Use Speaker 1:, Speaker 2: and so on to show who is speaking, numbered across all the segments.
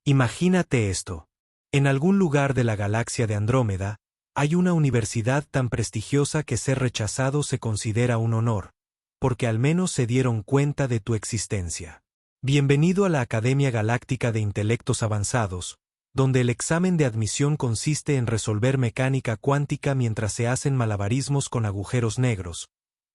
Speaker 1: Imagínate esto. En algún lugar de la galaxia de Andrómeda, hay una universidad tan prestigiosa que ser rechazado se considera un honor, porque al menos se dieron cuenta de tu existencia. Bienvenido a la Academia Galáctica de Intelectos Avanzados, donde el examen de admisión consiste en resolver mecánica cuántica mientras se hacen malabarismos con agujeros negros,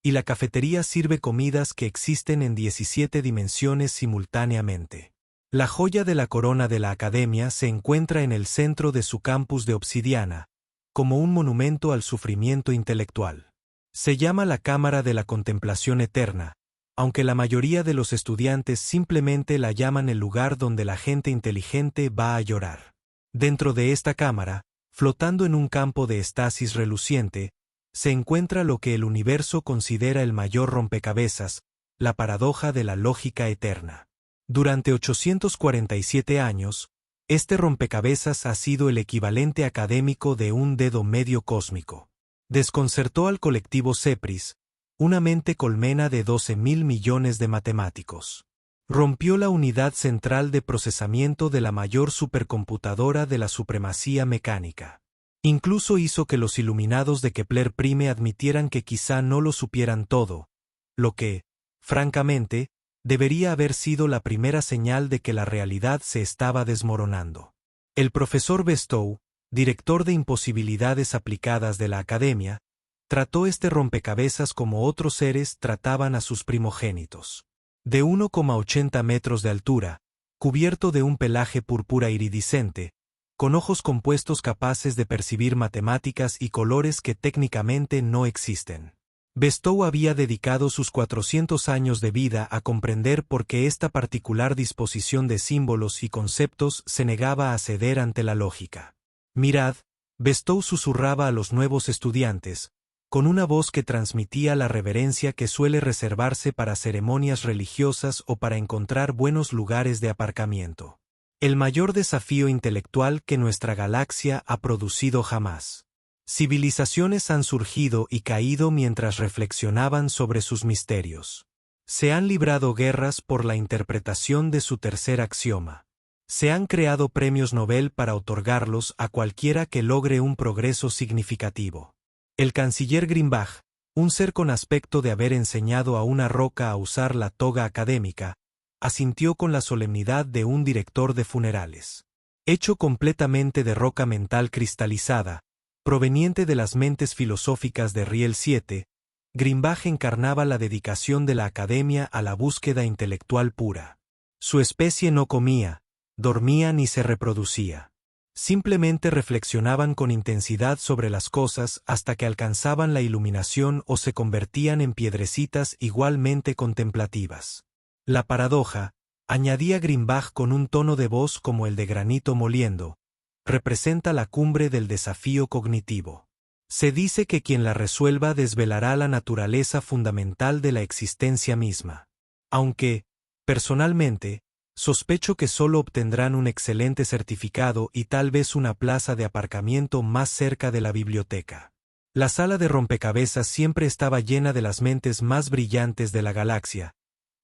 Speaker 1: y la cafetería sirve comidas que existen en 17 dimensiones simultáneamente. La joya de la corona de la Academia se encuentra en el centro de su campus de obsidiana, como un monumento al sufrimiento intelectual. Se llama la Cámara de la Contemplación Eterna, aunque la mayoría de los estudiantes simplemente la llaman el lugar donde la gente inteligente va a llorar. Dentro de esta cámara, flotando en un campo de estasis reluciente, se encuentra lo que el universo considera el mayor rompecabezas, la paradoja de la lógica eterna. Durante 847 años, este rompecabezas ha sido el equivalente académico de un dedo medio cósmico. Desconcertó al colectivo CEPRIS, una mente colmena de 12.000 millones de matemáticos. Rompió la unidad central de procesamiento de la mayor supercomputadora de la supremacía mecánica. Incluso hizo que los iluminados de Kepler Prime admitieran que quizá no lo supieran todo, lo que, francamente, debería haber sido la primera señal de que la realidad se estaba desmoronando. El profesor Bestow, director de imposibilidades aplicadas de la Academia, trató este rompecabezas como otros seres trataban a sus primogénitos. De 1,80 metros de altura, cubierto de un pelaje púrpura iridiscente, con ojos compuestos capaces de percibir matemáticas y colores que técnicamente no existen. Bestow había dedicado sus 400 años de vida a comprender por qué esta particular disposición de símbolos y conceptos se negaba a ceder ante la lógica. Mirad, Bestow susurraba a los nuevos estudiantes, con una voz que transmitía la reverencia que suele reservarse para ceremonias religiosas o para encontrar buenos lugares de aparcamiento. El mayor desafío intelectual que nuestra galaxia ha producido jamás. Civilizaciones han surgido y caído mientras reflexionaban sobre sus misterios. Se han librado guerras por la interpretación de su tercer axioma. Se han creado premios Nobel para otorgarlos a cualquiera que logre un progreso significativo. El canciller Grimbach, un ser con aspecto de haber enseñado a una roca a usar la toga académica, asintió con la solemnidad de un director de funerales. Hecho completamente de roca mental cristalizada, proveniente de las mentes filosóficas de Riel VII, Grimbach encarnaba la dedicación de la Academia a la búsqueda intelectual pura. Su especie no comía, dormía ni se reproducía. Simplemente reflexionaban con intensidad sobre las cosas hasta que alcanzaban la iluminación o se convertían en piedrecitas igualmente contemplativas. La paradoja, añadía Grimbach con un tono de voz como el de granito moliendo, representa la cumbre del desafío cognitivo. Se dice que quien la resuelva desvelará la naturaleza fundamental de la existencia misma. Aunque, personalmente, sospecho que solo obtendrán un excelente certificado y tal vez una plaza de aparcamiento más cerca de la biblioteca. La sala de rompecabezas siempre estaba llena de las mentes más brillantes de la galaxia,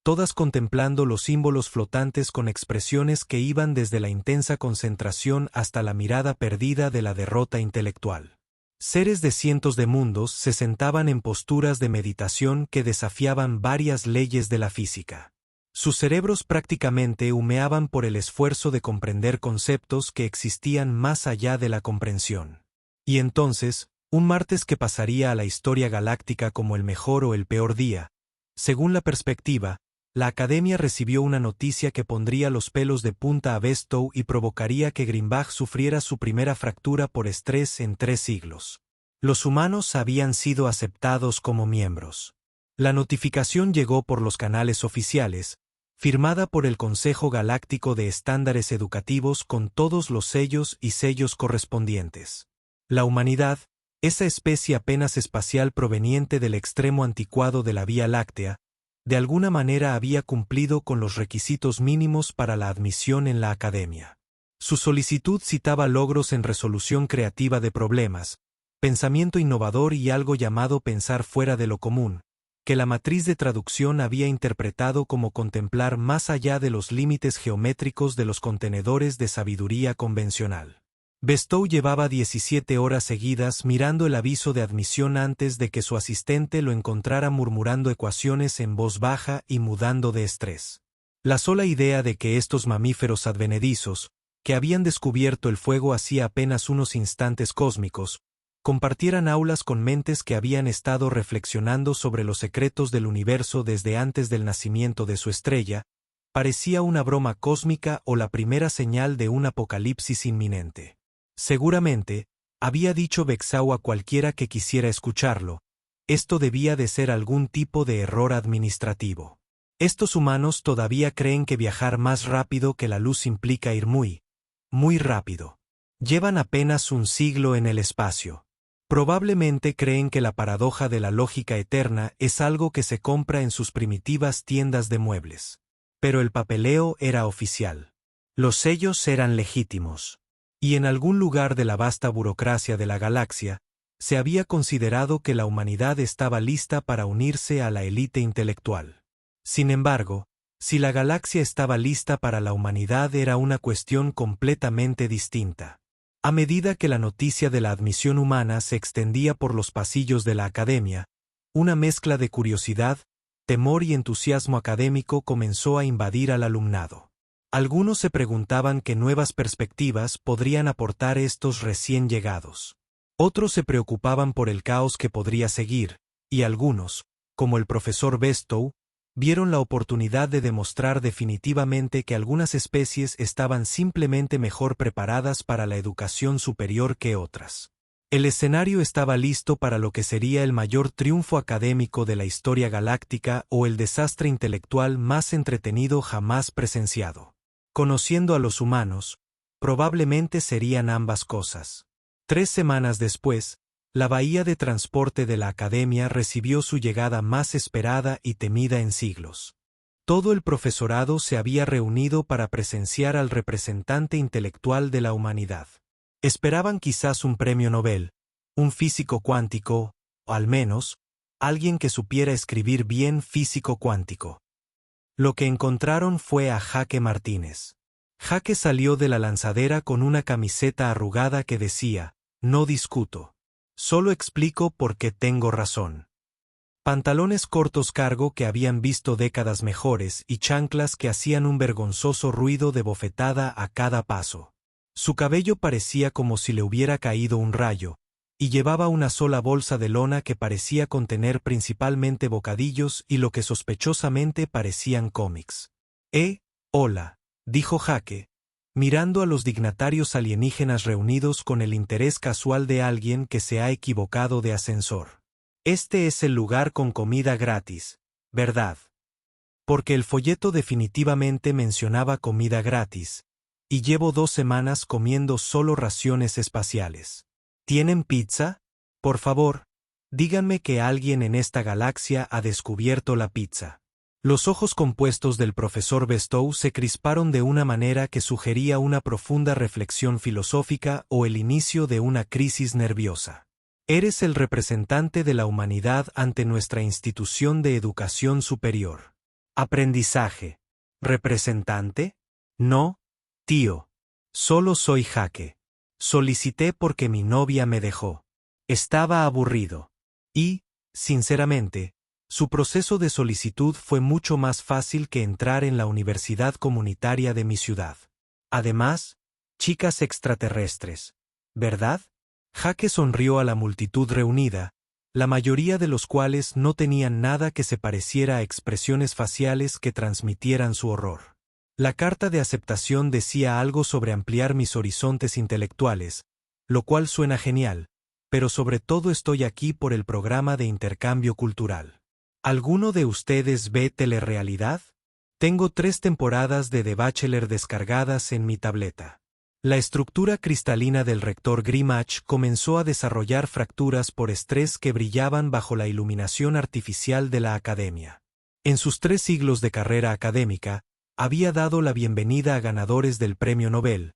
Speaker 1: todas contemplando los símbolos flotantes con expresiones que iban desde la intensa concentración hasta la mirada perdida de la derrota intelectual. Seres de cientos de mundos se sentaban en posturas de meditación que desafiaban varias leyes de la física. Sus cerebros prácticamente humeaban por el esfuerzo de comprender conceptos que existían más allá de la comprensión. Y entonces, un martes que pasaría a la historia galáctica como el mejor o el peor día, según la perspectiva, la Academia recibió una noticia que pondría los pelos de punta a Bestow y provocaría que Grimbach sufriera su primera fractura por estrés en 3 siglos. Los humanos habían sido aceptados como miembros. La notificación llegó por los canales oficiales, firmada por el Consejo Galáctico de Estándares Educativos con todos los sellos y sellos correspondientes. La humanidad, esa especie apenas espacial proveniente del extremo anticuado de la Vía Láctea, de alguna manera había cumplido con los requisitos mínimos para la admisión en la Academia. Su solicitud citaba logros en resolución creativa de problemas, pensamiento innovador y algo llamado pensar fuera de lo común, que la matriz de traducción había interpretado como contemplar más allá de los límites geométricos de los contenedores de sabiduría convencional. Bestow llevaba 17 horas seguidas mirando el aviso de admisión antes de que su asistente lo encontrara murmurando ecuaciones en voz baja y mudando de estrés. La sola idea de que estos mamíferos advenedizos, que habían descubierto el fuego hacía apenas unos instantes cósmicos, compartieran aulas con mentes que habían estado reflexionando sobre los secretos del universo desde antes del nacimiento de su estrella, parecía una broma cósmica o la primera señal de un apocalipsis inminente. Seguramente, había dicho Bexau a cualquiera que quisiera escucharlo, esto debía de ser algún tipo de error administrativo. Estos humanos todavía creen que viajar más rápido que la luz implica ir muy rápido. Llevan apenas un siglo en el espacio. Probablemente creen que la paradoja de la lógica eterna es algo que se compra en sus primitivas tiendas de muebles. Pero el papeleo era oficial. Los sellos eran legítimos. Y en algún lugar de la vasta burocracia de la galaxia, se había considerado que la humanidad estaba lista para unirse a la élite intelectual. Sin embargo, si la galaxia estaba lista para la humanidad era una cuestión completamente distinta. A medida que la noticia de la admisión humana se extendía por los pasillos de la academia, una mezcla de curiosidad, temor y entusiasmo académico comenzó a invadir al alumnado. Algunos se preguntaban qué nuevas perspectivas podrían aportar estos recién llegados. Otros se preocupaban por el caos que podría seguir, y algunos, como el profesor Bestow, vieron la oportunidad de demostrar definitivamente que algunas especies estaban simplemente mejor preparadas para la educación superior que otras. El escenario estaba listo para lo que sería el mayor triunfo académico de la historia galáctica o el desastre intelectual más entretenido jamás presenciado. Conociendo a los humanos, probablemente serían ambas cosas. 3 semanas después, la bahía de transporte de la academia recibió su llegada más esperada y temida en siglos. Todo el profesorado se había reunido para presenciar al representante intelectual de la humanidad. Esperaban quizás un premio Nobel, un físico cuántico, o al menos, alguien que supiera escribir bien físico cuántico. Lo que encontraron fue a Jaque Martínez. Jaque salió de la lanzadera con una camiseta arrugada que decía, «No discuto. Solo explico por qué tengo razón». Pantalones cortos cargo que habían visto décadas mejores y chanclas que hacían un vergonzoso ruido de bofetada a cada paso. Su cabello parecía como si le hubiera caído un rayo, y llevaba una sola bolsa de lona que parecía contener principalmente bocadillos y lo que sospechosamente parecían cómics. Hola, dijo Jaque, mirando a los dignatarios alienígenas reunidos con el interés casual de alguien que se ha equivocado de ascensor. Este es el lugar con comida gratis, ¿verdad? Porque el folleto definitivamente mencionaba comida gratis, y llevo 2 semanas comiendo solo raciones espaciales. ¿Tienen pizza? Por favor, díganme que alguien en esta galaxia ha descubierto la pizza. Los ojos compuestos del profesor Bestow se crisparon de una manera que sugería una profunda reflexión filosófica o el inicio de una crisis nerviosa. Eres el representante de la humanidad ante nuestra institución de educación superior. Aprendizaje. ¿Representante? No, tío. Solo soy Jaque. Solicité porque mi novia me dejó. Estaba aburrido. Y, sinceramente, su proceso de solicitud fue mucho más fácil que entrar en la universidad comunitaria de mi ciudad. Además, chicas extraterrestres, ¿verdad? Jaque sonrió a la multitud reunida, la mayoría de los cuales no tenían nada que se pareciera a expresiones faciales que transmitieran su horror. La carta de aceptación decía algo sobre ampliar mis horizontes intelectuales, lo cual suena genial, pero sobre todo estoy aquí por el programa de intercambio cultural. ¿Alguno de ustedes ve telerrealidad? Tengo 3 temporadas de The Bachelor descargadas en mi tableta. La estructura cristalina del rector Grimach comenzó a desarrollar fracturas por estrés que brillaban bajo la iluminación artificial de la academia. En sus 3 siglos de carrera académica, había dado la bienvenida a ganadores del premio Nobel,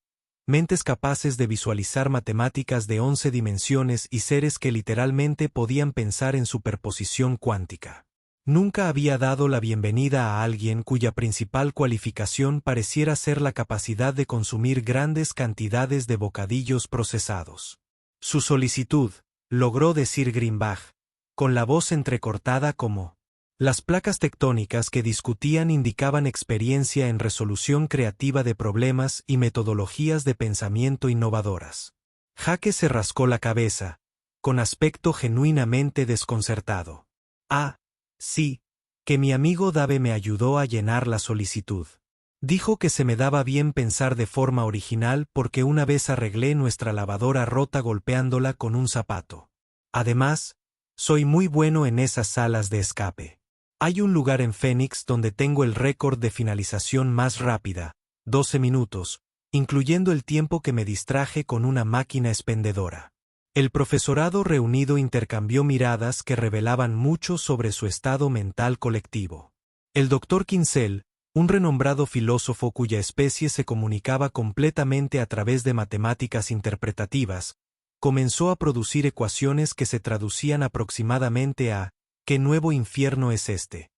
Speaker 1: mentes capaces de visualizar matemáticas de 11 dimensiones y seres que literalmente podían pensar en superposición cuántica. Nunca había dado la bienvenida a alguien cuya principal cualificación pareciera ser la capacidad de consumir grandes cantidades de bocadillos procesados. Su solicitud, logró decir Grimbach, con la voz entrecortada como. Las placas tectónicas que discutían indicaban experiencia en resolución creativa de problemas y metodologías de pensamiento innovadoras. Jake se rascó la cabeza, con aspecto genuinamente desconcertado. Ah, sí, que mi amigo Dave me ayudó a llenar la solicitud. Dijo que se me daba bien pensar de forma original porque una vez arreglé nuestra lavadora rota golpeándola con un zapato. Además, soy muy bueno en esas salas de escape. Hay un lugar en Phoenix donde tengo el récord de finalización más rápida, 12 minutos, incluyendo el tiempo que me distraje con una máquina expendedora. El profesorado reunido intercambió miradas que revelaban mucho sobre su estado mental colectivo. El Dr. Kinsell, un renombrado filósofo cuya especie se comunicaba completamente a través de matemáticas interpretativas, comenzó a producir ecuaciones que se traducían aproximadamente a ¿qué nuevo infierno es este?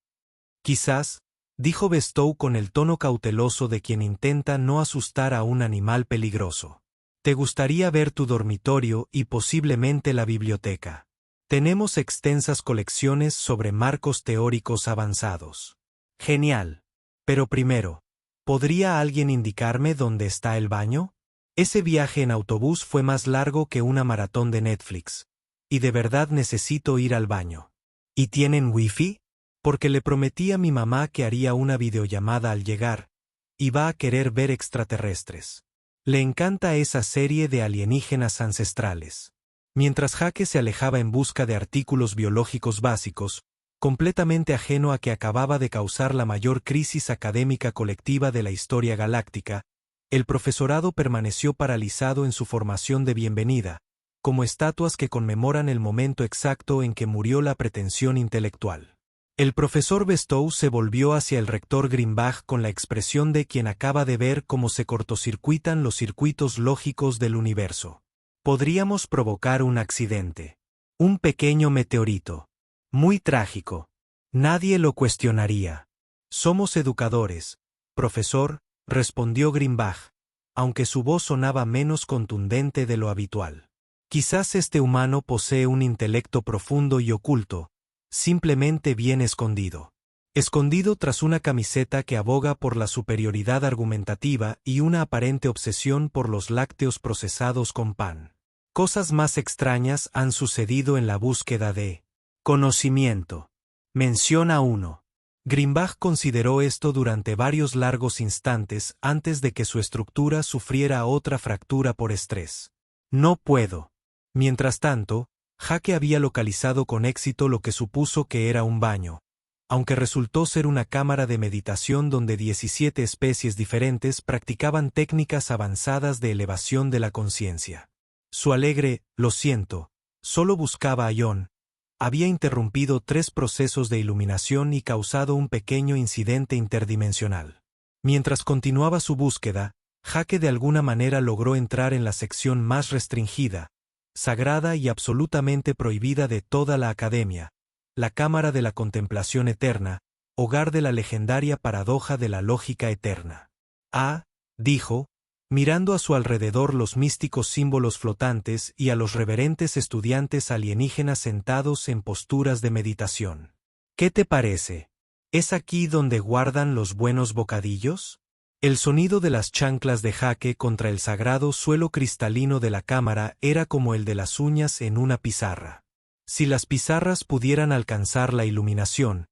Speaker 1: Quizás, dijo Bestow con el tono cauteloso de quien intenta no asustar a un animal peligroso. Te gustaría ver tu dormitorio y posiblemente la biblioteca. Tenemos extensas colecciones sobre marcos teóricos avanzados. Genial. Pero primero, ¿podría alguien indicarme dónde está el baño? Ese viaje en autobús fue más largo que una maratón de Netflix. Y de verdad necesito ir al baño. ¿Y tienen wifi? Porque le prometí a mi mamá que haría una videollamada al llegar, y va a querer ver extraterrestres. Le encanta esa serie de alienígenas ancestrales. Mientras Jake se alejaba en busca de artículos biológicos básicos, completamente ajeno a que acababa de causar la mayor crisis académica colectiva de la historia galáctica, el profesorado permaneció paralizado en su formación de bienvenida, como estatuas que conmemoran el momento exacto en que murió la pretensión intelectual. El profesor Bestow se volvió hacia el rector Grimbach con la expresión de quien acaba de ver cómo se cortocircuitan los circuitos lógicos del universo. Podríamos provocar un accidente. Un pequeño meteorito. Muy trágico. Nadie lo cuestionaría. Somos educadores, profesor, respondió Grimbach, aunque su voz sonaba menos contundente de lo habitual. Quizás este humano posee un intelecto profundo y oculto, simplemente bien escondido. Escondido tras una camiseta que aboga por la superioridad argumentativa y una aparente obsesión por los lácteos procesados con pan. Cosas más extrañas han sucedido en la búsqueda de conocimiento. Menciona uno. Grimbach consideró esto durante varios largos instantes antes de que su estructura sufriera otra fractura por estrés. No puedo. Mientras tanto, Jake había localizado con éxito lo que supuso que era un baño, aunque resultó ser una cámara de meditación donde 17 especies diferentes practicaban técnicas avanzadas de elevación de la conciencia. Su alegre, lo siento, solo buscaba a John, había interrumpido 3 procesos de iluminación y causado un pequeño incidente interdimensional. Mientras continuaba su búsqueda, Jake de alguna manera logró entrar en la sección más restringida, sagrada y absolutamente prohibida de toda la academia, la Cámara de la Contemplación Eterna, hogar de la legendaria paradoja de la lógica eterna. Ah, dijo, mirando a su alrededor los místicos símbolos flotantes y a los reverentes estudiantes alienígenas sentados en posturas de meditación. ¿Qué te parece? ¿Es aquí donde guardan los buenos bocadillos? El sonido de las chanclas de Jake contra el sagrado suelo cristalino de la cámara era como el de las uñas en una pizarra. Si las pizarras pudieran alcanzar la iluminación,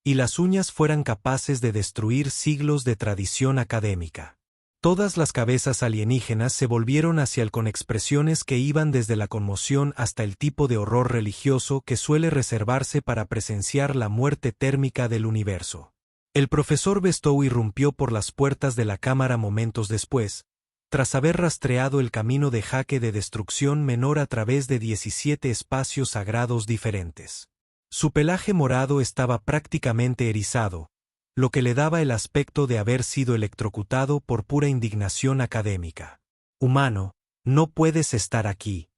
Speaker 1: y las uñas fueran capaces de destruir siglos de tradición académica. Todas las cabezas alienígenas se volvieron hacia él con expresiones que iban desde la conmoción hasta el tipo de horror religioso que suele reservarse para presenciar la muerte térmica del universo. El profesor Bestow irrumpió por las puertas de la cámara momentos después, tras haber rastreado el camino de Jake de destrucción menor a través de 17 espacios sagrados diferentes. Su pelaje morado estaba prácticamente erizado, lo que le daba el aspecto de haber sido electrocutado por pura indignación académica. Humano, no puedes estar aquí.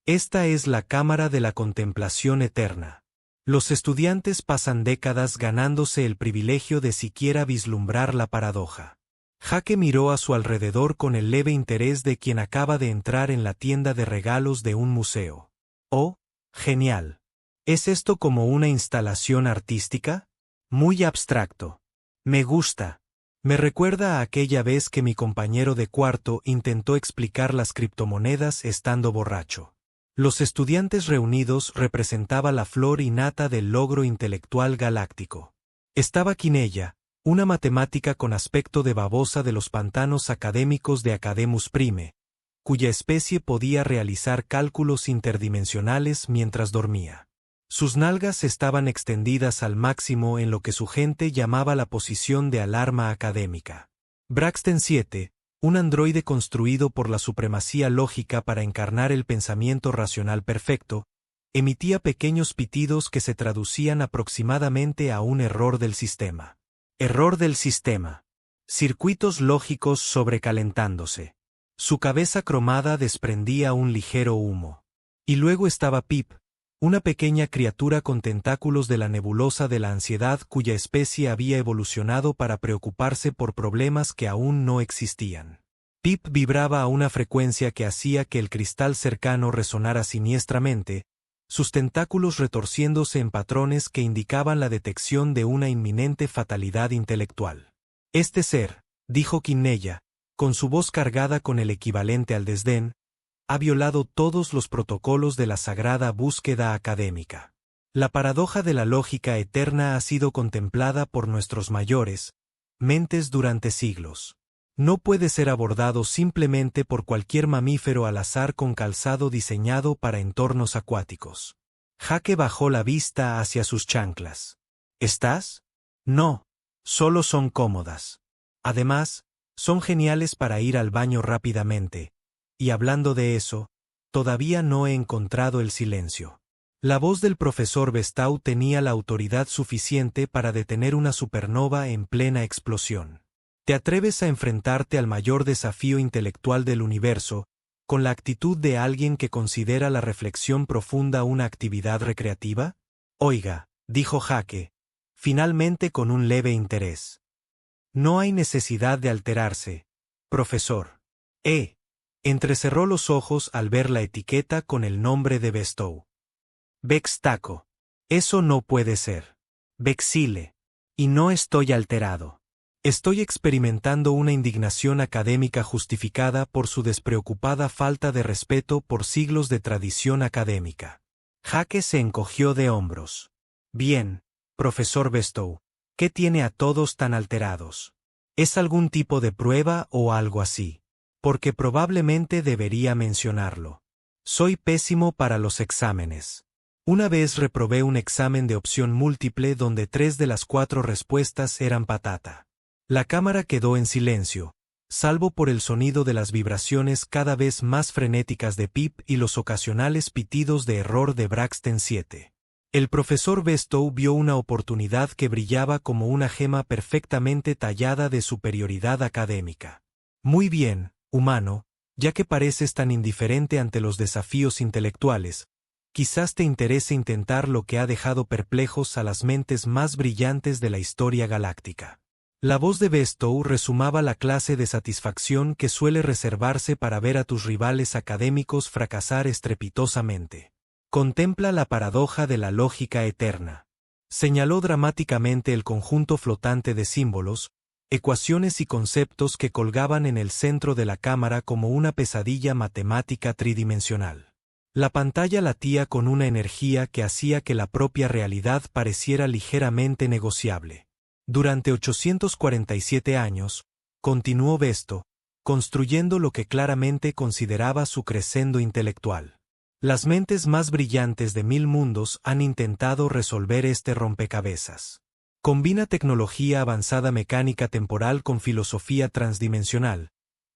Speaker 1: Esta es la cámara de la contemplación eterna. Los estudiantes pasan décadas ganándose el privilegio de siquiera vislumbrar la paradoja. Jake miró a su alrededor con el leve interés de quien acaba de entrar en la tienda de regalos de un museo. Oh, genial. ¿Es esto como una instalación artística? Muy abstracto. Me gusta. Me recuerda a aquella vez que mi compañero de cuarto intentó explicar las criptomonedas estando borracho. Los estudiantes reunidos representaba la flor innata del logro intelectual galáctico. Estaba Quinella, una matemática con aspecto de babosa de los pantanos académicos de Academus Prime, cuya especie podía realizar cálculos interdimensionales mientras dormía. Sus nalgas estaban extendidas al máximo en lo que su gente llamaba la posición de alarma académica. Braxton 7, un androide construido por la supremacía lógica para encarnar el pensamiento racional perfecto, emitía pequeños pitidos que se traducían aproximadamente a un error del sistema. Error del sistema. Circuitos lógicos sobrecalentándose. Su cabeza cromada desprendía un ligero humo. Y luego estaba Pip, una pequeña criatura con tentáculos de la nebulosa de la ansiedad cuya especie había evolucionado para preocuparse por problemas que aún no existían. Pip vibraba a una frecuencia que hacía que el cristal cercano resonara siniestramente, sus tentáculos retorciéndose en patrones que indicaban la detección de una inminente fatalidad intelectual. Este ser, dijo Quinella, con su voz cargada con el equivalente al desdén, ha violado todos los protocolos de la sagrada búsqueda académica. La paradoja de la lógica eterna ha sido contemplada por nuestros mayores mentes durante siglos. No puede ser abordado simplemente por cualquier mamífero al azar con calzado diseñado para entornos acuáticos. Jake bajó la vista hacia sus chanclas. ¿Estás? No, solo son cómodas. Además, son geniales para ir al baño rápidamente. Y hablando de eso, todavía no he encontrado el silencio. La voz del profesor Bestau tenía la autoridad suficiente para detener una supernova en plena explosión. ¿Te atreves a enfrentarte al mayor desafío intelectual del universo, con la actitud de alguien que considera la reflexión profunda una actividad recreativa? Oiga, dijo Jake, finalmente con un leve interés. No hay necesidad de alterarse, profesor. Entrecerró los ojos al ver la etiqueta con el nombre de Bestow. Bextaco. Eso no puede ser. Bexile. Y no estoy alterado. Estoy experimentando una indignación académica justificada por su despreocupada falta de respeto por siglos de tradición académica. Jake se encogió de hombros. Bien, profesor Bestow, ¿qué tiene a todos tan alterados? ¿Es algún tipo de prueba o algo así? Porque probablemente debería mencionarlo. Soy pésimo para los exámenes. Una vez reprobé un examen de opción múltiple donde 3 de las 4 respuestas eran patata. La cámara quedó en silencio, salvo por el sonido de las vibraciones cada vez más frenéticas de Pip y los ocasionales pitidos de error de Braxton 7. El profesor Bestow vio una oportunidad que brillaba como una gema perfectamente tallada de superioridad académica. Muy bien, humano, ya que pareces tan indiferente ante los desafíos intelectuales, quizás te interese intentar lo que ha dejado perplejos a las mentes más brillantes de la historia galáctica. La voz de Bestow resumaba la clase de satisfacción que suele reservarse para ver a tus rivales académicos fracasar estrepitosamente. Contempla la paradoja de la lógica eterna. Señaló dramáticamente el conjunto flotante de símbolos, ecuaciones y conceptos que colgaban en el centro de la cámara como una pesadilla matemática tridimensional. La pantalla latía con una energía que hacía que la propia realidad pareciera ligeramente negociable. Durante 847 años, continuó Bestow, construyendo lo que claramente consideraba su crescendo intelectual. Las mentes más brillantes de 1000 mundos han intentado resolver este rompecabezas. Combina tecnología avanzada mecánica temporal con filosofía transdimensional,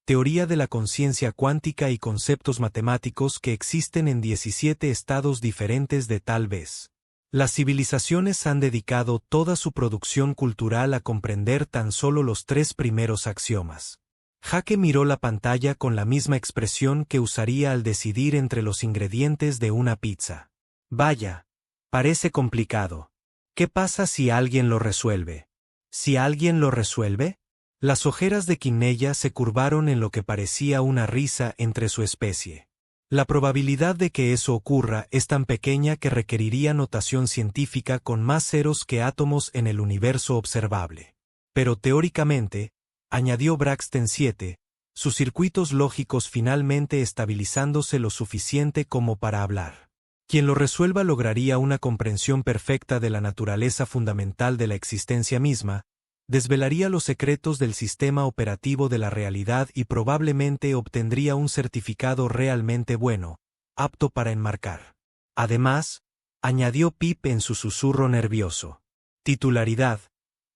Speaker 1: teoría de la conciencia cuántica y conceptos matemáticos que existen en 17 estados diferentes de tal vez. Las civilizaciones han dedicado toda su producción cultural a comprender tan solo los 3 primeros axiomas. Jake miró la pantalla con la misma expresión que usaría al decidir entre los ingredientes de una pizza. Vaya, Parece complicado. ¿Qué pasa si alguien lo resuelve? ¿Si alguien lo resuelve? Las ojeras de Quinella se curvaron en lo que parecía una risa entre su especie. La probabilidad de que eso ocurra es tan pequeña que requeriría notación científica con más ceros que átomos en el universo observable. Pero teóricamente, añadió Braxton 7, sus circuitos lógicos finalmente estabilizándose lo suficiente como para hablar. Quien lo resuelva lograría una comprensión perfecta de la naturaleza fundamental de la existencia misma, desvelaría los secretos del sistema operativo de la realidad y probablemente obtendría un certificado realmente bueno, apto para enmarcar. Además, añadió Pip en su susurro nervioso. Titularidad.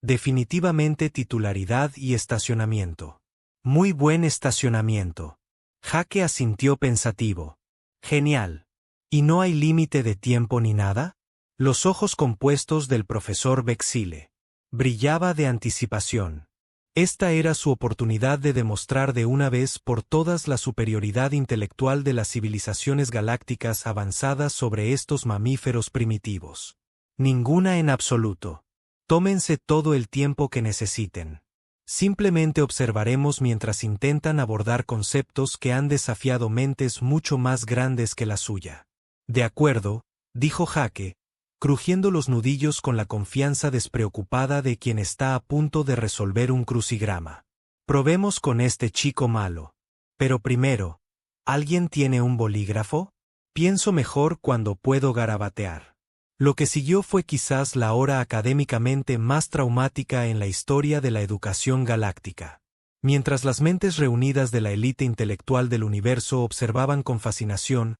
Speaker 1: Definitivamente titularidad y estacionamiento. Muy buen estacionamiento. Jake asintió pensativo. Genial. ¿Y no hay límite de tiempo ni nada? Los ojos compuestos del profesor Bexile. Brillaba de anticipación. Esta era su oportunidad de demostrar de una vez por todas la superioridad intelectual de las civilizaciones galácticas avanzadas sobre estos mamíferos primitivos. Ninguna en absoluto. Tómense todo el tiempo que necesiten. Simplemente observaremos mientras intentan abordar conceptos que han desafiado mentes mucho más grandes que la suya. De acuerdo, dijo Jake, crujiendo los nudillos con la confianza despreocupada de quien está a punto de resolver un crucigrama. Probemos con este chico malo. Pero primero, ¿alguien tiene un bolígrafo? Pienso mejor cuando puedo garabatear. Lo que siguió fue quizás la hora académicamente más traumática en la historia de la educación galáctica. Mientras las mentes reunidas de la élite intelectual del universo observaban con fascinación,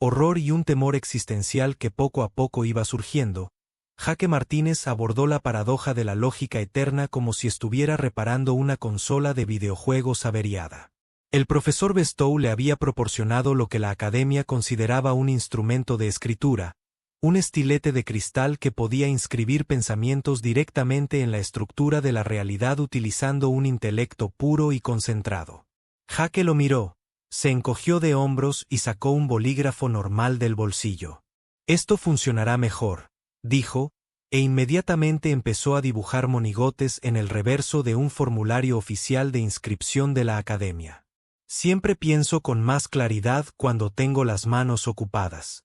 Speaker 1: horror y un temor existencial que poco a poco iba surgiendo, Jake Martínez abordó la paradoja de la lógica eterna como si estuviera reparando una consola de videojuegos averiada. El profesor Bestow le había proporcionado lo que la academia consideraba un instrumento de escritura, un estilete de cristal que podía inscribir pensamientos directamente en la estructura de la realidad utilizando un intelecto puro y concentrado. Jake lo miró. Se encogió de hombros y sacó un bolígrafo normal del bolsillo. Esto funcionará mejor, dijo, e inmediatamente empezó a dibujar monigotes en el reverso de un formulario oficial de inscripción de la academia. Siempre pienso con más claridad cuando tengo las manos ocupadas.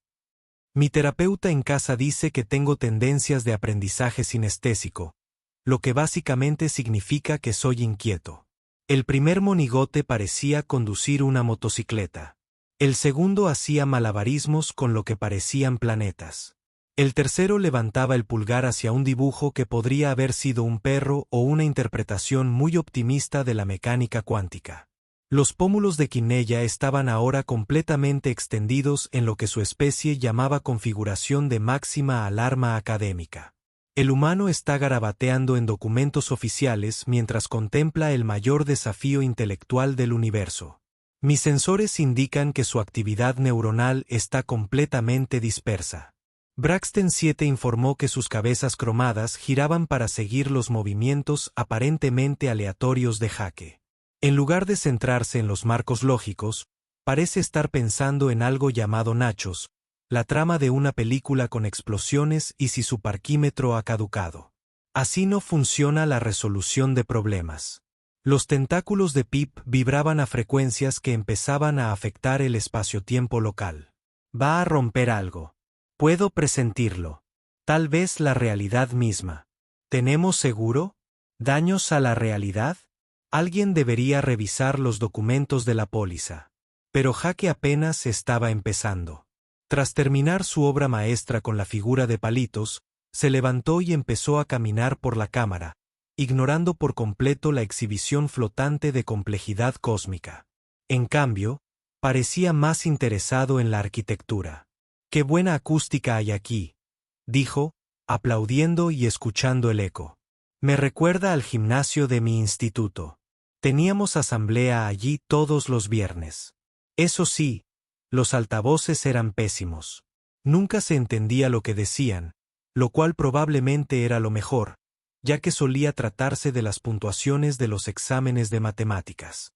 Speaker 1: Mi terapeuta en casa dice que tengo tendencias de aprendizaje sinestésico, lo que básicamente significa que soy inquieto. El primer monigote parecía conducir una motocicleta. El segundo hacía malabarismos con lo que parecían planetas. El tercero levantaba el pulgar hacia un dibujo que podría haber sido un perro o una interpretación muy optimista de la mecánica cuántica. Los pómulos de Quinella estaban ahora completamente extendidos en lo que su especie llamaba configuración de máxima alarma académica. El humano está garabateando en documentos oficiales mientras contempla el mayor desafío intelectual del universo. Mis sensores indican que su actividad neuronal está completamente dispersa. Braxton 7 informó que sus cabezas cromadas giraban para seguir los movimientos aparentemente aleatorios de Jake. En lugar de centrarse en los marcos lógicos, parece estar pensando en algo llamado nachos, la trama de una película con explosiones y si su parquímetro ha caducado. Así no funciona la resolución de problemas. Los tentáculos de Pip vibraban a frecuencias que empezaban a afectar el espacio-tiempo local. Va a romper algo. Puedo presentirlo. Tal vez la realidad misma. ¿Tenemos seguro? ¿Daños a la realidad? Alguien debería revisar los documentos de la póliza. Pero Jake apenas estaba empezando. Tras terminar su obra maestra con la figura de palitos, se levantó y empezó a caminar por la cámara, ignorando por completo la exhibición flotante de complejidad cósmica. En cambio, parecía más interesado en la arquitectura. «Qué buena acústica hay aquí», dijo, aplaudiendo y escuchando el eco. «Me recuerda al gimnasio de mi instituto. Teníamos asamblea allí todos los viernes. Eso sí, los altavoces eran pésimos. Nunca se entendía lo que decían, lo cual probablemente era lo mejor, ya que solía tratarse de las puntuaciones de los exámenes de matemáticas.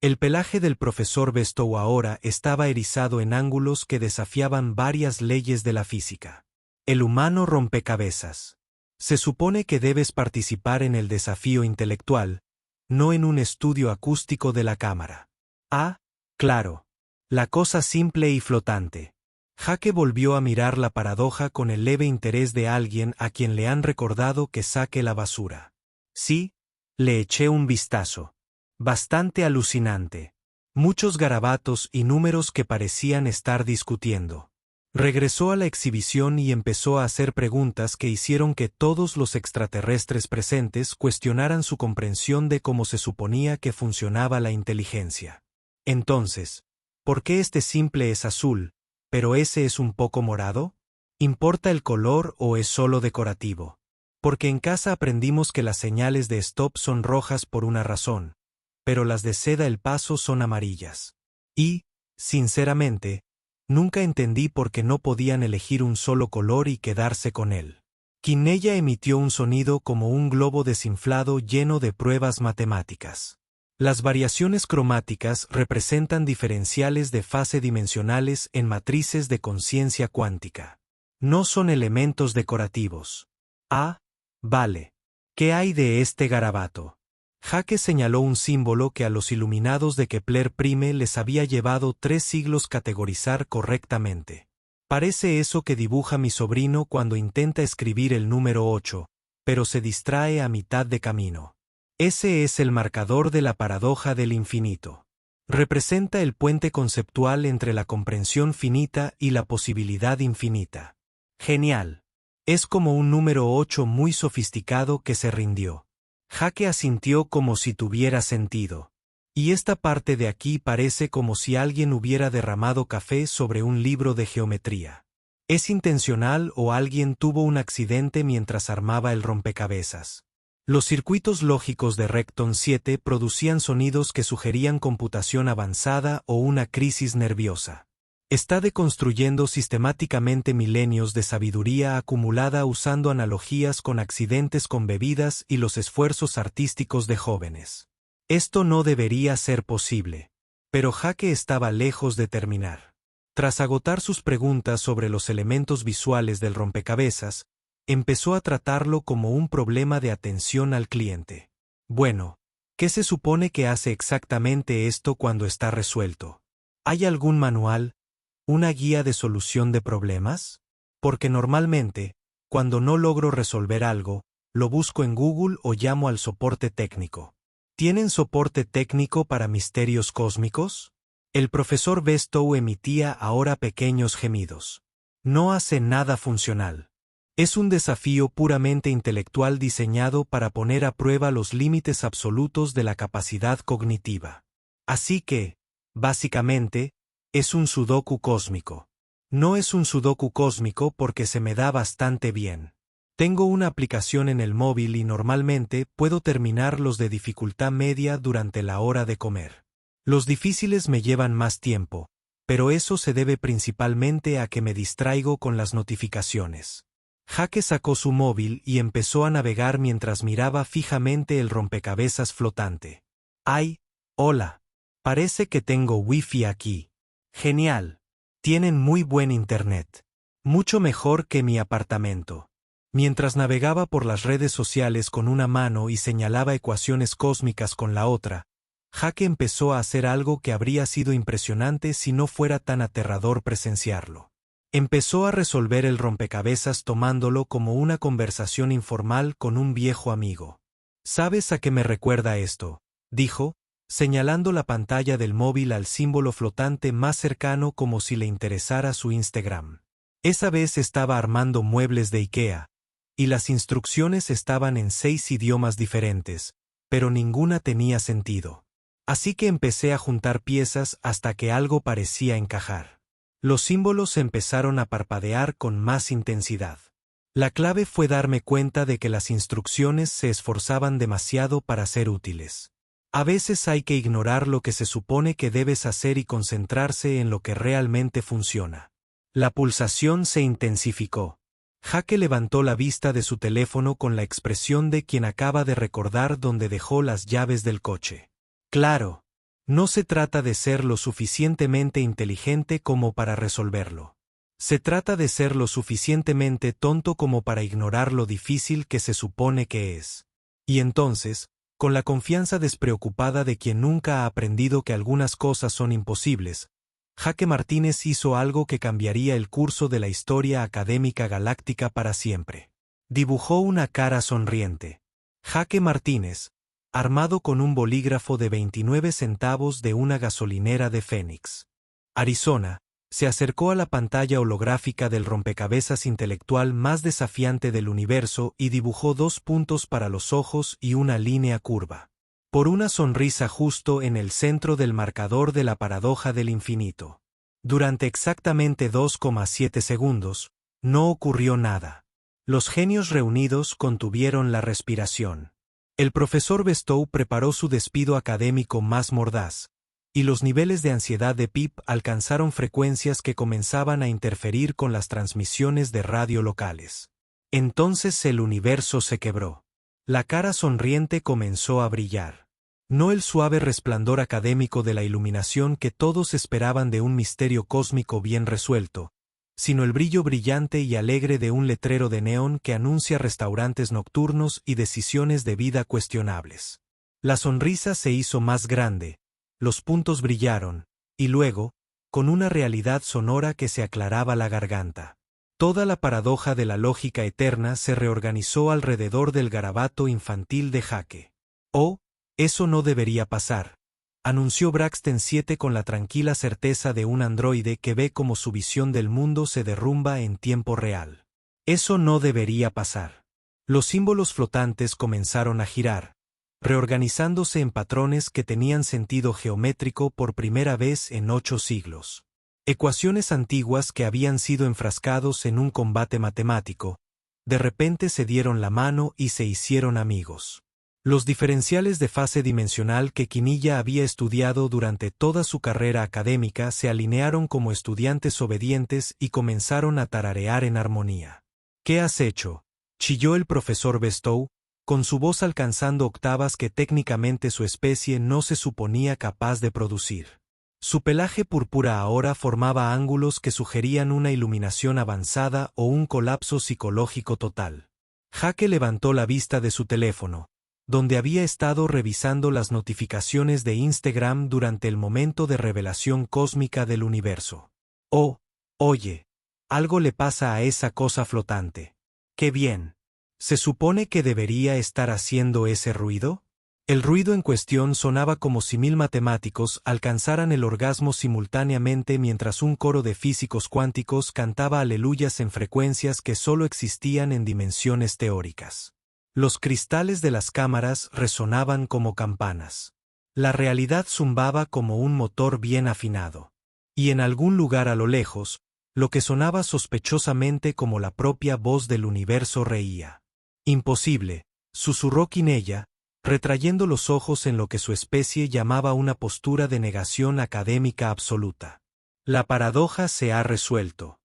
Speaker 1: El pelaje del profesor Bestow ahora estaba erizado en ángulos que desafiaban varias leyes de la física. El humano rompecabezas. Se supone que debes participar en el desafío intelectual, no en un estudio acústico de la cámara. Ah, claro. La cosa simple y flotante. Jake volvió a mirar la paradoja con el leve interés de alguien a quien le han recordado que saque la basura. Sí, le eché un vistazo. Bastante alucinante. Muchos garabatos y números que parecían estar discutiendo. Regresó a la exhibición y empezó a hacer preguntas que hicieron que todos los extraterrestres presentes cuestionaran su comprensión de cómo se suponía que funcionaba la inteligencia. Entonces, ¿por qué este simple es azul, pero ese es un poco morado? ¿Importa el color o es solo decorativo? Porque en casa aprendimos que las señales de stop son rojas por una razón, pero las de ceda el paso son amarillas. Y, sinceramente, nunca entendí por qué no podían elegir un solo color y quedarse con él. Quinella emitió un sonido como un globo desinflado lleno de pruebas matemáticas. Las variaciones cromáticas representan diferenciales de fase dimensionales en matrices de conciencia cuántica. No son elementos decorativos. Ah, vale. ¿Qué hay de este garabato? Jake señaló un símbolo que a los iluminados de Kepler Prime les había llevado 3 siglos categorizar correctamente. Parece eso que dibuja mi sobrino cuando intenta escribir el número 8, pero se distrae a mitad de camino. Ese es el marcador de la paradoja del infinito. Representa el puente conceptual entre la comprensión finita y la posibilidad infinita. Genial. Es como un número 8 muy sofisticado que se rindió. Jake asintió como si tuviera sentido. Y esta parte de aquí parece como si alguien hubiera derramado café sobre un libro de geometría. ¿Es intencional o alguien tuvo un accidente mientras armaba el rompecabezas? Los circuitos lógicos de Recton 7 producían sonidos que sugerían computación avanzada o una crisis nerviosa. Está deconstruyendo sistemáticamente milenios de sabiduría acumulada usando analogías con accidentes con bebidas y los esfuerzos artísticos de jóvenes. Esto no debería ser posible. Pero Jake estaba lejos de terminar. Tras agotar sus preguntas sobre los elementos visuales del rompecabezas, empezó a tratarlo como un problema de atención al cliente. Bueno, ¿qué se supone que hace exactamente esto cuando está resuelto? ¿Hay algún manual? ¿Una guía de solución de problemas? Porque normalmente, cuando no logro resolver algo, lo busco en Google o llamo al soporte técnico. ¿Tienen soporte técnico para misterios cósmicos? El profesor Bestow emitía ahora pequeños gemidos. No hace nada funcional. Es un desafío puramente intelectual diseñado para poner a prueba los límites absolutos de la capacidad cognitiva. Así que, básicamente, es un sudoku cósmico. No es un sudoku cósmico porque se me da bastante bien. Tengo una aplicación en el móvil y normalmente puedo terminar los de dificultad media durante la hora de comer. Los difíciles me llevan más tiempo, pero eso se debe principalmente a que me distraigo con las notificaciones. Jake sacó su móvil y empezó a navegar mientras miraba fijamente el rompecabezas flotante. ¡Ay! ¡Hola! Parece que tengo wifi aquí. Genial. Tienen muy buen internet. Mucho mejor que mi apartamento. Mientras navegaba por las redes sociales con una mano y señalaba ecuaciones cósmicas con la otra, Jake empezó a hacer algo que habría sido impresionante si no fuera tan aterrador presenciarlo. Empezó a resolver el rompecabezas tomándolo como una conversación informal con un viejo amigo. ¿Sabes a qué me recuerda esto?, dijo, señalando la pantalla del móvil al símbolo flotante más cercano como si le interesara su Instagram. Esa vez estaba armando muebles de IKEA, y las instrucciones estaban en 6 idiomas diferentes, pero ninguna tenía sentido. Así que empecé a juntar piezas hasta que algo parecía encajar. Los símbolos empezaron a parpadear con más intensidad. La clave fue darme cuenta de que las instrucciones se esforzaban demasiado para ser útiles. A veces hay que ignorar lo que se supone que debes hacer y concentrarse en lo que realmente funciona. La pulsación se intensificó. Jake levantó la vista de su teléfono con la expresión de quien acaba de recordar dónde dejó las llaves del coche. Claro. No se trata de ser lo suficientemente inteligente como para resolverlo. Se trata de ser lo suficientemente tonto como para ignorar lo difícil que se supone que es. Y entonces, con la confianza despreocupada de quien nunca ha aprendido que algunas cosas son imposibles, Jaque Martínez hizo algo que cambiaría el curso de la historia académica galáctica para siempre. Dibujó una cara sonriente. Jaque Martínez, armado con un bolígrafo de 29 centavos de una gasolinera de Phoenix, Arizona, se acercó a la pantalla holográfica del rompecabezas intelectual más desafiante del universo y dibujó 2 puntos para los ojos y una línea curva. Por una sonrisa justo en el centro del marcador de la paradoja del infinito. Durante exactamente 2,7 segundos, no ocurrió nada. Los genios reunidos contuvieron la respiración. El profesor Bestow preparó su despido académico más mordaz, y los niveles de ansiedad de Pip alcanzaron frecuencias que comenzaban a interferir con las transmisiones de radio locales. Entonces el universo se quebró. La cara sonriente comenzó a brillar. No el suave resplandor académico de la iluminación que todos esperaban de un misterio cósmico bien resuelto, sino el brillo brillante y alegre de un letrero de neón que anuncia restaurantes nocturnos y decisiones de vida cuestionables. La sonrisa se hizo más grande, los puntos brillaron, y luego, con una realidad sonora que se aclaraba la garganta. Toda la paradoja de la lógica eterna se reorganizó alrededor del garabato infantil de Jaque. «Oh, eso no debería pasar», anunció Braxton 7 con la tranquila certeza de un androide que ve cómo su visión del mundo se derrumba en tiempo real. Eso no debería pasar. Los símbolos flotantes comenzaron a girar, reorganizándose en patrones que tenían sentido geométrico por primera vez en 8 siglos. Ecuaciones antiguas que habían sido enfrascados en un combate matemático, de repente se dieron la mano y se hicieron amigos. Los diferenciales de fase dimensional que Quinilla había estudiado durante toda su carrera académica se alinearon como estudiantes obedientes y comenzaron a tararear en armonía. «¿Qué has hecho?», chilló el profesor Bestow, con su voz alcanzando octavas que técnicamente su especie no se suponía capaz de producir. Su pelaje púrpura ahora formaba ángulos que sugerían una iluminación avanzada o un colapso psicológico total. Jaque levantó la vista de su teléfono, donde había estado revisando las notificaciones de Instagram durante el momento de revelación cósmica del universo. «Oh, oye, algo le pasa a esa cosa flotante. ¡Qué bien! ¿Se supone que debería estar haciendo ese ruido?». El ruido en cuestión sonaba como si 1000 matemáticos alcanzaran el orgasmo simultáneamente mientras un coro de físicos cuánticos cantaba aleluyas en frecuencias que solo existían en dimensiones teóricas. Los cristales de las cámaras resonaban como campanas. La realidad zumbaba como un motor bien afinado. Y en algún lugar a lo lejos, lo que sonaba sospechosamente como la propia voz del universo reía. «Imposible», susurró Quinella, retrayendo los ojos en lo que su especie llamaba una postura de negación académica absoluta. «La paradoja se ha resuelto».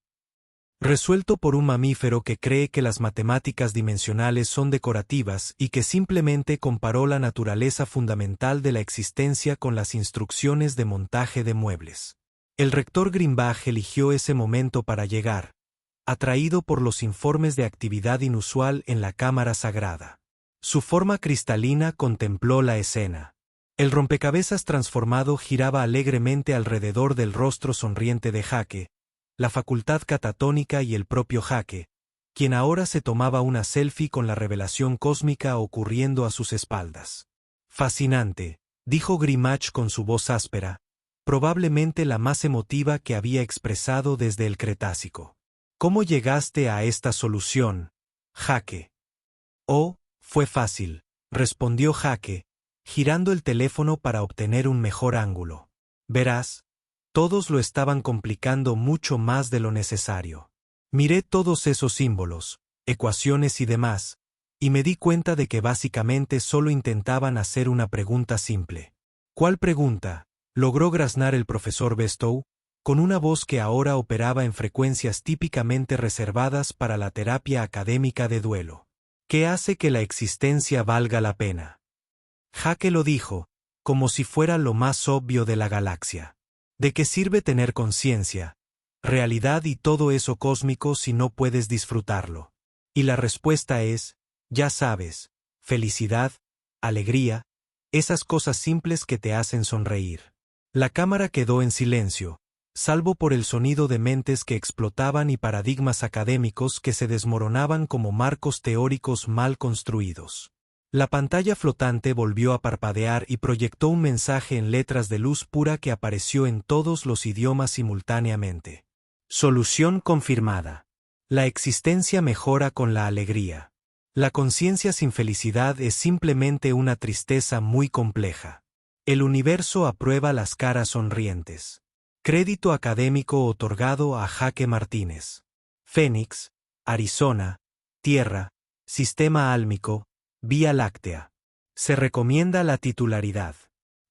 Speaker 1: Resuelto por un mamífero que cree que las matemáticas dimensionales son decorativas y que simplemente comparó la naturaleza fundamental de la existencia con las instrucciones de montaje de muebles. El rector Grimbach eligió ese momento para llegar, atraído por los informes de actividad inusual en la cámara sagrada. Su forma cristalina contempló la escena. El rompecabezas transformado giraba alegremente alrededor del rostro sonriente de Jaque, la facultad catatónica y el propio Jaque, quien ahora se tomaba una selfie con la revelación cósmica ocurriendo a sus espaldas. «Fascinante», dijo Grimbach con su voz áspera, probablemente la más emotiva que había expresado desde el Cretácico. «¿Cómo llegaste a esta solución, Jaque?». «Oh, fue fácil», respondió Jaque, girando el teléfono para obtener un mejor ángulo. «Verás, todos lo estaban complicando mucho más de lo necesario. Miré todos esos símbolos, ecuaciones y demás, y me di cuenta de que básicamente solo intentaban hacer una pregunta simple». «¿Cuál pregunta?», logró graznar el profesor Bestow, con una voz que ahora operaba en frecuencias típicamente reservadas para la terapia académica de duelo. «¿Qué hace que la existencia valga la pena?». Jaque lo dijo, como si fuera lo más obvio de la galaxia. «¿De qué sirve tener conciencia?», realidad y todo eso cósmico si no puedes disfrutarlo? Y la respuesta es, ya sabes, felicidad, alegría, esas cosas simples que te hacen sonreír. La cámara quedó en silencio, salvo por el sonido de mentes que explotaban y paradigmas académicos que se desmoronaban como marcos teóricos mal construidos. La pantalla flotante volvió a parpadear y proyectó un mensaje en letras de luz pura que apareció en todos los idiomas simultáneamente. Solución confirmada. La existencia mejora con la alegría. La conciencia sin felicidad es simplemente una tristeza muy compleja. El universo aprueba las caras sonrientes. Crédito académico otorgado a Jaque Martínez. Phoenix, Arizona, Tierra, Sistema Álmico, Vía Láctea. Se recomienda la titularidad.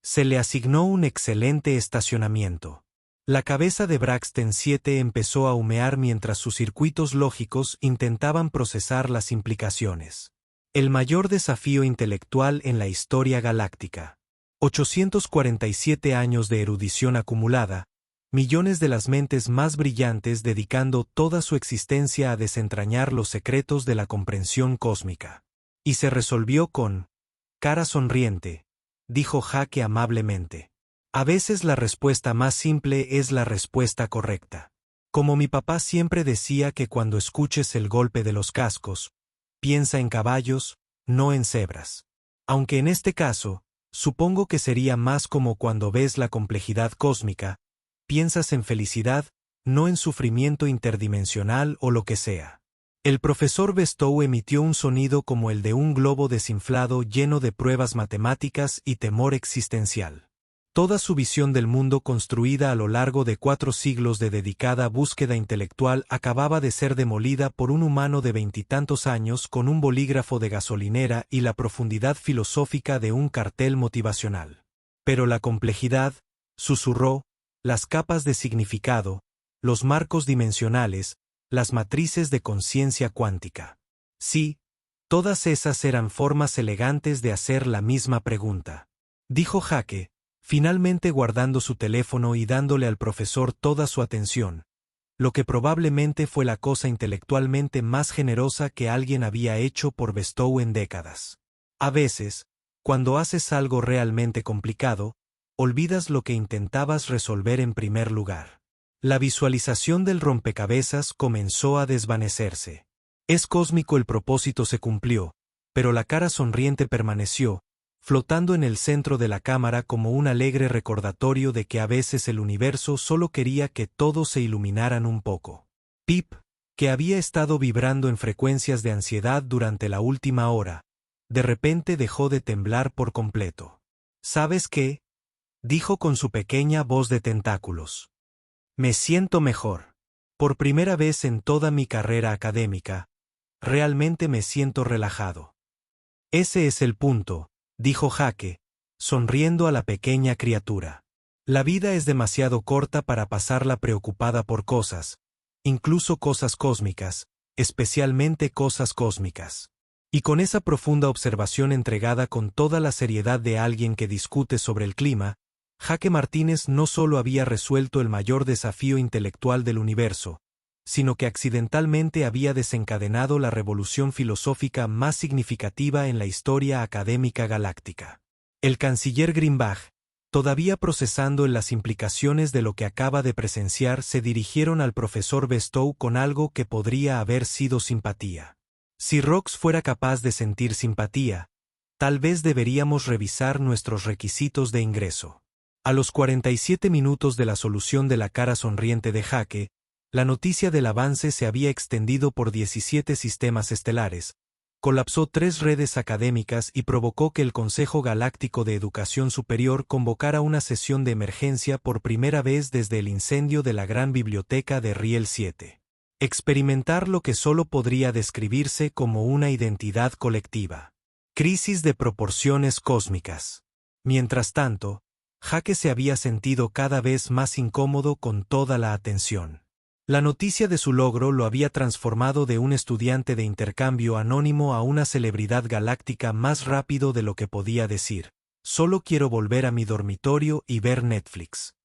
Speaker 1: Se le asignó un excelente estacionamiento. La cabeza de Braxton 7 empezó a humear mientras sus circuitos lógicos intentaban procesar las implicaciones. El mayor desafío intelectual en la historia galáctica. 847 años de erudición acumulada, millones de las mentes más brillantes dedicando toda su existencia a desentrañar los secretos de la comprensión cósmica. Y se resolvió con cara sonriente, dijo Jaque amablemente. A veces la respuesta más simple es la respuesta correcta. Como mi papá siempre decía que cuando escuches el golpe de los cascos, piensa en caballos, no en cebras. Aunque en este caso, supongo que sería más como cuando ves la complejidad cósmica, piensas en felicidad, no en sufrimiento interdimensional o lo que sea. El profesor Bestow emitió un sonido como el de un globo desinflado lleno de pruebas matemáticas y temor existencial. Toda su visión del mundo construida a lo largo de 4 siglos de dedicada búsqueda intelectual acababa de ser demolida por un humano de 20 y tantos años con un bolígrafo de gasolinera y la profundidad filosófica de un cartel motivacional. Pero la complejidad, susurró, las capas de significado, los marcos dimensionales, las matrices de conciencia cuántica. Sí, todas esas eran formas elegantes de hacer la misma pregunta. Dijo Jaque, finalmente guardando su teléfono y dándole al profesor toda su atención, lo que probablemente fue la cosa intelectualmente más generosa que alguien había hecho por Bestow en décadas. A veces, cuando haces algo realmente complicado, olvidas lo que intentabas resolver en primer lugar. La visualización del rompecabezas comenzó a desvanecerse. Es cósmico, el propósito se cumplió, pero la cara sonriente permaneció, flotando en el centro de la cámara como un alegre recordatorio de que a veces el universo solo quería que todos se iluminaran un poco. Pip, que había estado vibrando en frecuencias de ansiedad durante la última hora, de repente dejó de temblar por completo. ¿Sabes qué?, dijo con su pequeña voz de tentáculos. Me siento mejor. Por primera vez en toda mi carrera académica, realmente me siento relajado. Ese es el punto, dijo Jaque, sonriendo a la pequeña criatura. La vida es demasiado corta para pasarla preocupada por cosas, incluso cosas cósmicas, especialmente cosas cósmicas. Y con esa profunda observación entregada con toda la seriedad de alguien que discute sobre el clima, Jaque Martínez no solo había resuelto el mayor desafío intelectual del universo, sino que accidentalmente había desencadenado la revolución filosófica más significativa en la historia académica galáctica. El canciller Grimbach, todavía procesando en las implicaciones de lo que acaba de presenciar, se dirigieron al profesor Bestow con algo que podría haber sido simpatía. Si Rox fuera capaz de sentir simpatía, tal vez deberíamos revisar nuestros requisitos de ingreso. A los 47 minutos de la solución de la cara sonriente de Jaque, la noticia del avance se había extendido por 17 sistemas estelares, colapsó 3 redes académicas y provocó que el Consejo Galáctico de Educación Superior convocara una sesión de emergencia por primera vez desde el incendio de la gran biblioteca de Riel 7. Experimentar lo que solo podría describirse como una identidad colectiva. Crisis de proporciones cósmicas. Mientras tanto, Jaque se había sentido cada vez más incómodo con toda la atención. La noticia de su logro lo había transformado de un estudiante de intercambio anónimo a una celebridad galáctica más rápido de lo que podía decir. Solo quiero volver a mi dormitorio y ver Netflix.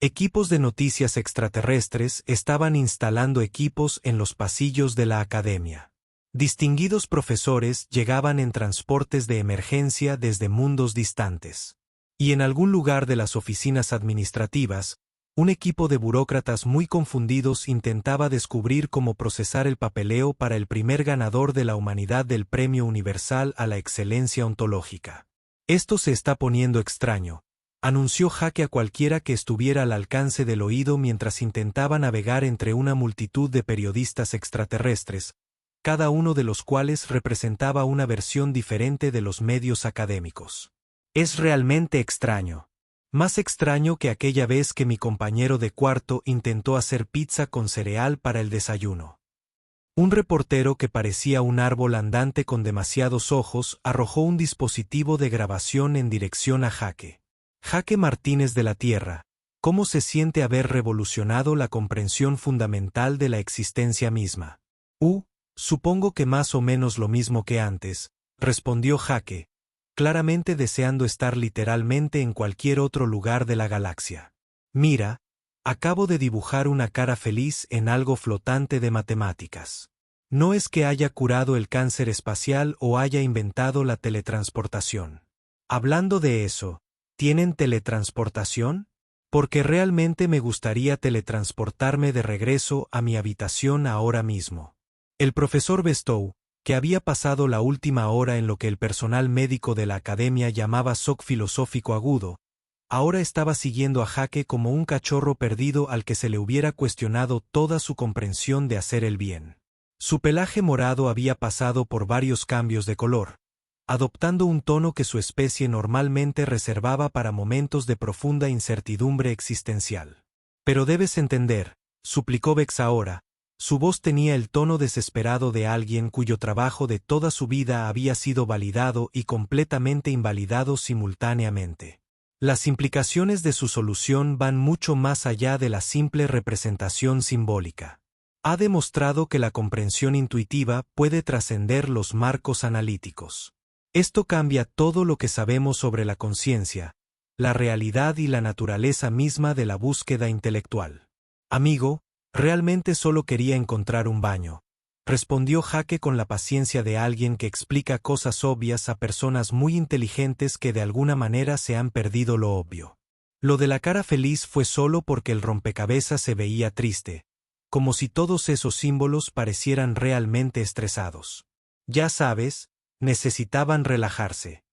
Speaker 1: Equipos de noticias extraterrestres estaban instalando equipos en los pasillos de la academia. Distinguidos profesores llegaban en transportes de emergencia desde mundos distantes. Y en algún lugar de las oficinas administrativas, un equipo de burócratas muy confundidos intentaba descubrir cómo procesar el papeleo para el primer ganador de la humanidad del Premio Universal a la Excelencia Ontológica. Esto se está poniendo extraño, anunció Jake a cualquiera que estuviera al alcance del oído mientras intentaba navegar entre una multitud de periodistas extraterrestres, cada uno de los cuales representaba una versión diferente de los medios académicos. Es realmente extraño. Más extraño que aquella vez que mi compañero de cuarto intentó hacer pizza con cereal para el desayuno. Un reportero que parecía un árbol andante con demasiados ojos arrojó un dispositivo de grabación en dirección a Jake. Jake Martínez de la Tierra, ¿cómo se siente haber revolucionado la comprensión fundamental de la existencia misma? Supongo que más o menos lo mismo que antes, respondió Jake, claramente deseando estar literalmente en cualquier otro lugar de la galaxia. Mira, acabo de dibujar una cara feliz en algo flotante de matemáticas. No es que haya curado el cáncer espacial o haya inventado la teletransportación. Hablando de eso, ¿tienen teletransportación? Porque realmente me gustaría teletransportarme de regreso a mi habitación ahora mismo. El profesor Bestow, que había pasado la última hora en lo que el personal médico de la academia llamaba shock filosófico agudo, ahora estaba siguiendo a Jake como un cachorro perdido al que se le hubiera cuestionado toda su comprensión de hacer el bien. Su pelaje morado había pasado por varios cambios de color, adoptando un tono que su especie normalmente reservaba para momentos de profunda incertidumbre existencial. Pero debes entender, suplicó Bex ahora. Su voz tenía el tono desesperado de alguien cuyo trabajo de toda su vida había sido validado y completamente invalidado simultáneamente. Las implicaciones de su solución van mucho más allá de la simple representación simbólica. Ha demostrado que la comprensión intuitiva puede trascender los marcos analíticos. Esto cambia todo lo que sabemos sobre la conciencia, la realidad y la naturaleza misma de la búsqueda intelectual. Amigo, realmente solo quería encontrar un baño, respondió Jake con la paciencia de alguien que explica cosas obvias a personas muy inteligentes que de alguna manera se han perdido lo obvio. Lo de la cara feliz fue solo porque el rompecabezas se veía triste, como si todos esos símbolos parecieran realmente estresados. Ya sabes, necesitaban relajarse.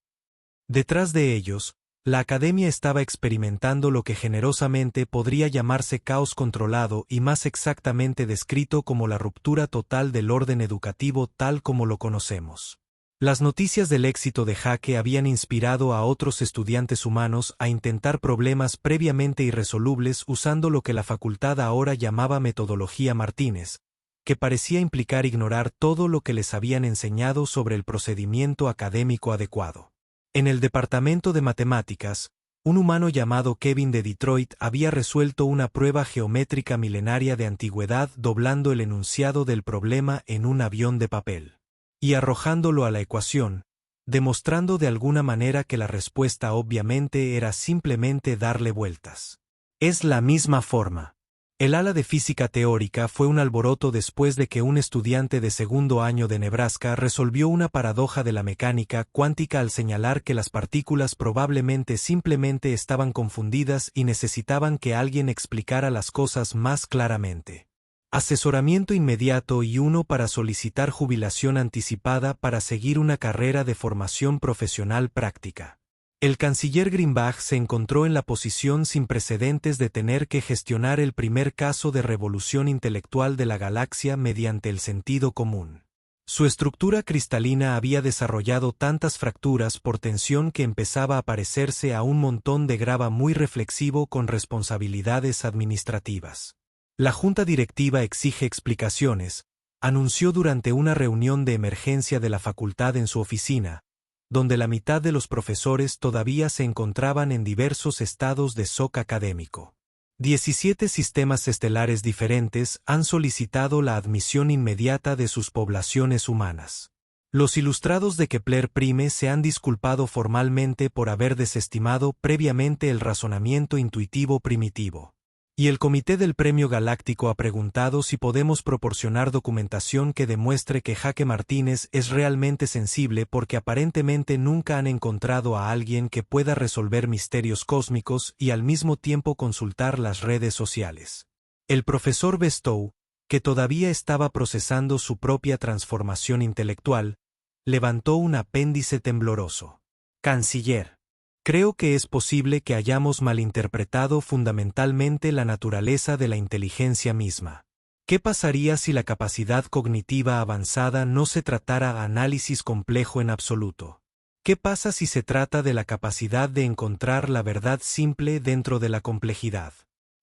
Speaker 1: Detrás de ellos, la academia estaba experimentando lo que generosamente podría llamarse caos controlado y más exactamente descrito como la ruptura total del orden educativo tal como lo conocemos. Las noticias del éxito de Jake habían inspirado a otros estudiantes humanos a intentar problemas previamente irresolubles usando lo que la facultad ahora llamaba metodología Martínez, que parecía implicar ignorar todo lo que les habían enseñado sobre el procedimiento académico adecuado. En el departamento de matemáticas, un humano llamado Kevin de Detroit había resuelto una prueba geométrica milenaria de antigüedad doblando el enunciado del problema en un avión de papel y arrojándolo a la ecuación, demostrando de alguna manera que la respuesta obviamente era simplemente darle vueltas. Es la misma forma. El ala de física teórica fue un alboroto después de que un estudiante de segundo año de Nebraska resolvió una paradoja de la mecánica cuántica al señalar que las partículas probablemente simplemente estaban confundidas y necesitaban que alguien explicara las cosas más claramente. Asesoramiento inmediato y uno para solicitar jubilación anticipada para seguir una carrera de formación profesional práctica. El canciller Greenbach se encontró en la posición sin precedentes de tener que gestionar el primer caso de revolución intelectual de la galaxia mediante el sentido común. Su estructura cristalina había desarrollado tantas fracturas por tensión que empezaba a parecerse a un montón de grava muy reflexivo con responsabilidades administrativas. La junta directiva exige explicaciones, anunció durante una reunión de emergencia de la facultad en su oficina, donde la mitad de los profesores todavía se encontraban en diversos estados de shock académico. 17 sistemas estelares diferentes han solicitado la admisión inmediata de sus poblaciones humanas. Los ilustrados de Kepler Prime se han disculpado formalmente por haber desestimado previamente el razonamiento intuitivo primitivo. Y el Comité del Premio Galáctico ha preguntado si podemos proporcionar documentación que demuestre que Jaque Martínez es realmente sensible porque aparentemente nunca han encontrado a alguien que pueda resolver misterios cósmicos y al mismo tiempo consultar las redes sociales. El profesor Bestow, que todavía estaba procesando su propia transformación intelectual, levantó un apéndice tembloroso. Canciller. Creo que es posible que hayamos malinterpretado fundamentalmente la naturaleza de la inteligencia misma. ¿Qué pasaría si la capacidad cognitiva avanzada no se tratara de análisis complejo en absoluto? ¿Qué pasa si se trata de la capacidad de encontrar la verdad simple dentro de la complejidad?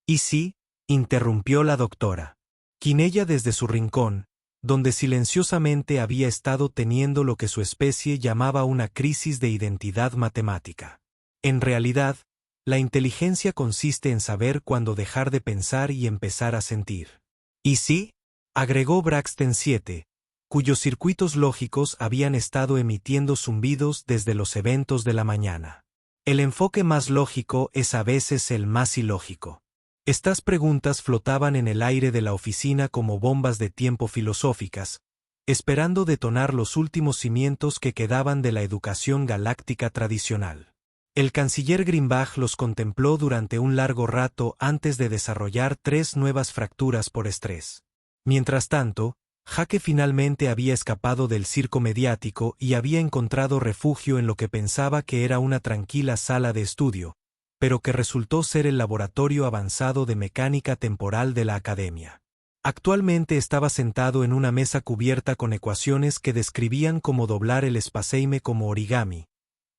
Speaker 1: ¿Y sí? Interrumpió la doctora. Quinella desde su rincón, donde silenciosamente había estado teniendo lo que su especie llamaba una crisis de identidad matemática. En realidad, la inteligencia consiste en saber cuándo dejar de pensar y empezar a sentir. ¿Y sí? Agregó Braxton 7, cuyos circuitos lógicos habían estado emitiendo zumbidos desde los eventos de la mañana. El enfoque más lógico es a veces el más ilógico. Estas preguntas flotaban en el aire de la oficina como bombas de tiempo filosóficas, esperando detonar los últimos cimientos que quedaban de la educación galáctica tradicional. El canciller Grimbach los contempló durante un largo rato antes de desarrollar 3 nuevas fracturas por estrés. Mientras tanto, Jaque finalmente había escapado del circo mediático y había encontrado refugio en lo que pensaba que era una tranquila sala de estudio, pero que resultó ser el laboratorio avanzado de mecánica temporal de la academia. Actualmente estaba sentado en una mesa cubierta con ecuaciones que describían cómo doblar el espaceime como origami,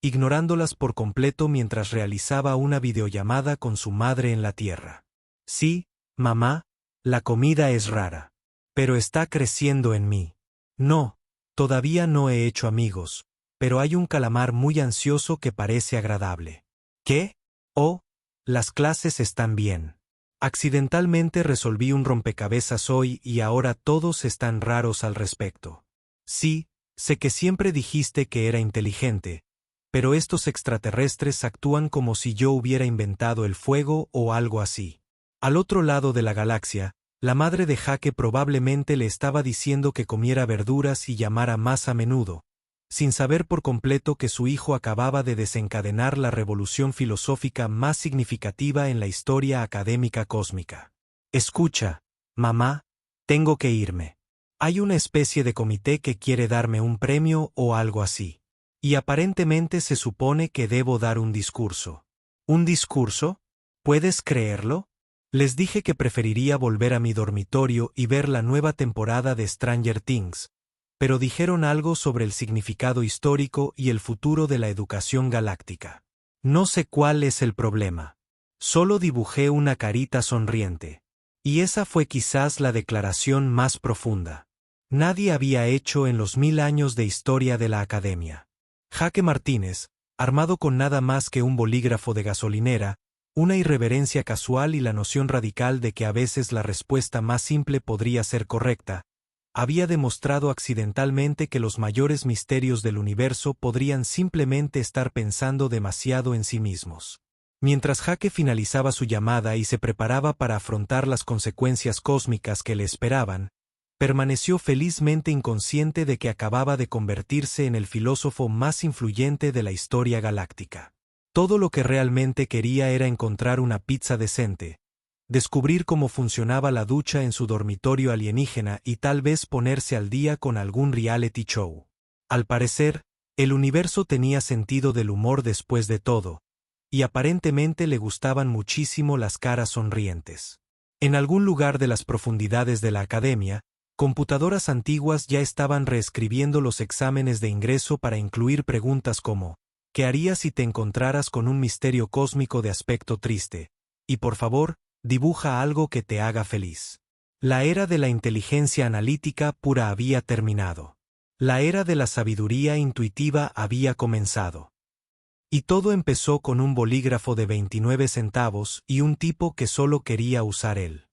Speaker 1: ignorándolas por completo mientras realizaba una videollamada con su madre en la Tierra. Sí, mamá, la comida es rara. Pero está creciendo en mí. No, todavía no he hecho amigos, pero hay un calamar muy ansioso que parece agradable. ¿Qué? Oh, las clases están bien. Accidentalmente resolví un rompecabezas hoy y ahora todos están raros al respecto. Sí, sé que siempre dijiste que era inteligente, pero estos extraterrestres actúan como si yo hubiera inventado el fuego o algo así. Al otro lado de la galaxia, la madre de Jaque probablemente le estaba diciendo que comiera verduras y llamara más a menudo, sin saber por completo que su hijo acababa de desencadenar la revolución filosófica más significativa en la historia académica cósmica. Escucha, mamá, tengo que irme. Hay una especie de comité que quiere darme un premio o algo así. Y aparentemente se supone que debo dar un discurso. ¿Un discurso? ¿Puedes creerlo? Les dije que preferiría volver a mi dormitorio y ver la nueva temporada de Stranger Things, pero dijeron algo sobre el significado histórico y el futuro de la educación galáctica. No sé cuál es el problema. Solo dibujé una carita sonriente. Y esa fue quizás la declaración más profunda. Nadie había hecho en los 1000 años de historia de la academia. Jaque Martínez, armado con nada más que un bolígrafo de gasolinera, una irreverencia casual y la noción radical de que a veces la respuesta más simple podría ser correcta, había demostrado accidentalmente que los mayores misterios del universo podrían simplemente estar pensando demasiado en sí mismos. Mientras Jaque finalizaba su llamada y se preparaba para afrontar las consecuencias cósmicas que le esperaban, permaneció felizmente inconsciente de que acababa de convertirse en el filósofo más influyente de la historia galáctica. Todo lo que realmente quería era encontrar una pizza decente, descubrir cómo funcionaba la ducha en su dormitorio alienígena y tal vez ponerse al día con algún reality show. Al parecer, el universo tenía sentido del humor después de todo, y aparentemente le gustaban muchísimo las caras sonrientes. En algún lugar de las profundidades de la academia, computadoras antiguas ya estaban reescribiendo los exámenes de ingreso para incluir preguntas como: ¿qué harías si te encontraras con un misterio cósmico de aspecto triste? Y por favor, dibuja algo que te haga feliz. La era de la inteligencia analítica pura había terminado. La era de la sabiduría intuitiva había comenzado. Y todo empezó con un bolígrafo de 29 centavos y un tipo que solo quería usar él.